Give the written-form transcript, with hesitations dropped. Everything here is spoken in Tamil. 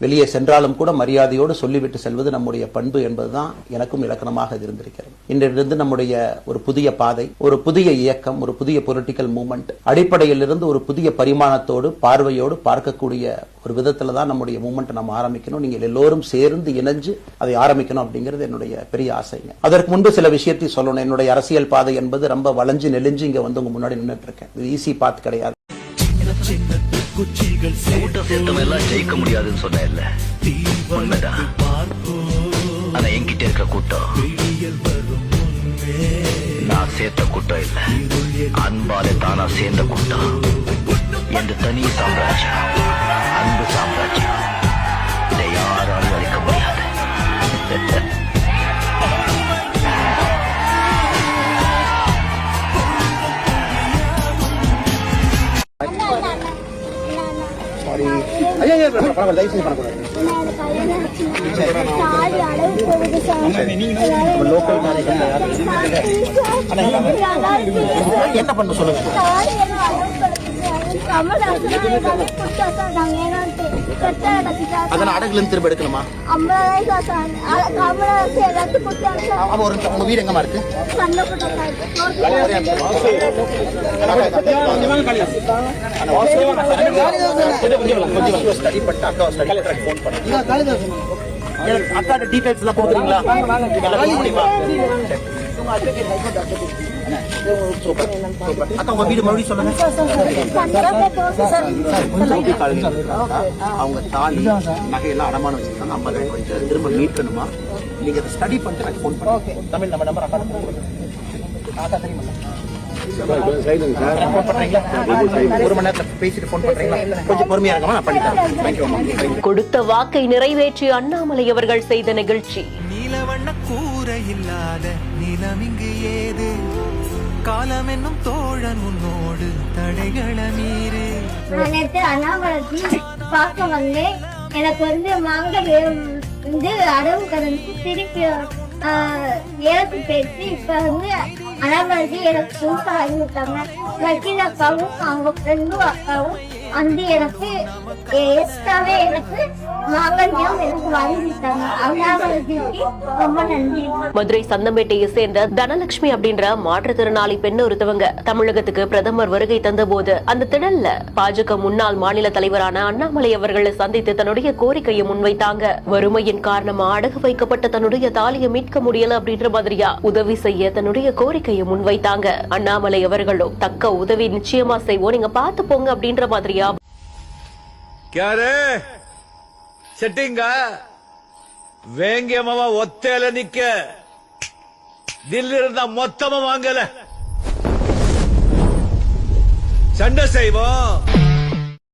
வெளியே சென்றாலும் கூட மரியாதையோடு சொல்லிவிட்டு செல்வது நம்முடைய பண்பு என்பதுதான் எனக்கும் இலக்கணமாக இருந்திருக்கிறது. இன்றிலிருந்து நம்முடைய ஒரு புதிய பாதை, ஒரு புதிய இயக்கம், ஒரு புதிய பொலிட்டிக்கல் மூவ்மெண்ட் அடிப்படையில் இருந்து ஒரு புதிய பரிமாணத்தோடு பார்வையோடு பார்க்கக்கூடிய ஒரு விதத்துல தான் நம்முடைய மூவ்மெண்ட் நம்ம ஆரம்பிக்கணும். நீங்கள் எல்லோரும் சேர்ந்து இணைஞ்சு அதை ஆரம்பிக்கணும் அப்படிங்கிறது என்னுடைய பெரிய ஆசைங்க. அதற்கு முன்பு சில விஷயத்தை சொல்லணும். என்னுடைய அரசியல் பாதை என்பது ரொம்ப வளைஞ்சு நெளிஞ்சு இங்க வந்து உங்க முன்னாடி நின்றுட்டு இருக்கேன். இது ஈஸி பாத் கிடையாது. ஜெயிக்க முடியாதுன்னு சொன்ன உண்மைதான். ஆனா என்கிட்ட இருக்கிற கூட்டம் நான் சேர்த்த கூட்டம் இல்ல, அன்பால தானா சேர்ந்த கூட்டம். எந்த தனி சாம்ராஜ்யம், அன்பு சாம்ராஜ்யம். இதை யாராலும் அழிக்க முடியாது. என்ன பண்ண சொல்லுங்க. அதனால அடகுல இருந்து திரும்ப எடுக்கணுமா? உங்க வீடு எங்கம்மா இருக்கு? அக்காட டீடைல்ஸ் எல்லாம் கொடுக்குறீங்களா? அக்கா உங்க வீடு மறுபடியும் சொல்லுங்க. அவங்க தாலி நகையெல்லாம் அடமானம் வச்சிருக்காங்க. 50,000 திரும்ப மீட்கணுமா? நீங்க அதை ஸ்டடி பண்ணிட்டு எனக்கு ஃபோன் பண்ணுங்க. தமிழ் நம்ம நம்பர் அக்கா தெரியுமா? ஒரு மணி நேரத்துல பேசிட்டு போன் பண்றீங்களா? கொஞ்சம் பொறுமையா இருக்கமா, நான் பண்ணிட்டேன். கொடுத்த வாக்கை நிறைவேற்றி அண்ணாமலை அவர்கள் செய்த நிகழ்ச்சி. நீலவண்ண கூரை இல்லாத நிலம் இங்கு ஏது, காலம் என்னும் தோழன் உன்னோடு தடைகள மீறு. அண்ணாமலை பார்க்க வந்து எனக்கு வந்து மாங்கல் வந்து அடவு கடந்து திருப்பி ஏழு பேசி இப்ப வந்து அண்ணாமலை எனக்கு புதுசா அறிவிட்டாங்க. வக்கீல் அக்காவும் அவங்க ஃப்ரெண்டும் அக்காவும் வந்து எனக்கு எக்ஸ்ட்ராவே எனக்கு மாங்கல்யம் எனக்கு வாங்கிட்டாங்க. அண்ணாமலைக்கு ரொம்ப நன்றி. மதுரை சந்தம்பேட்டையை சேர்ந்த தனலட்சுமி அப்படின்ற மாற்றுத்திறனாளி பெண் ஒருத்தவங்க தமிழகத்துக்கு பிரதமர் வருகை தந்த போது அந்த திடல்ல பாஜக முன்னாள் மாநில தலைவரான அண்ணாமலை அவர்களை சந்தித்து தன்னுடைய கோரிக்கையை முன்வைத்தாங்க. வறுமையின் காரணமா அடகு வைக்கப்பட்ட தன்னுடைய தாலியை மீட்க முடியல அப்படின்ற மாதிரியா உதவி செய்ய தன்னுடைய கோரிக்கையை முன்வைத்தாங்க. அண்ணாமலை அவர்களும் தக்க உதவி நிச்சயமா செய்வோம், நீங்க பாத்து போங்க அப்படின்ற மாதிரியா. செட்டிங்க வேங்கியமாவா ஒத்தையில நிக்க தில்லி இருந்தா மொத்தமா வாங்கல சண்டை செய்வோம்.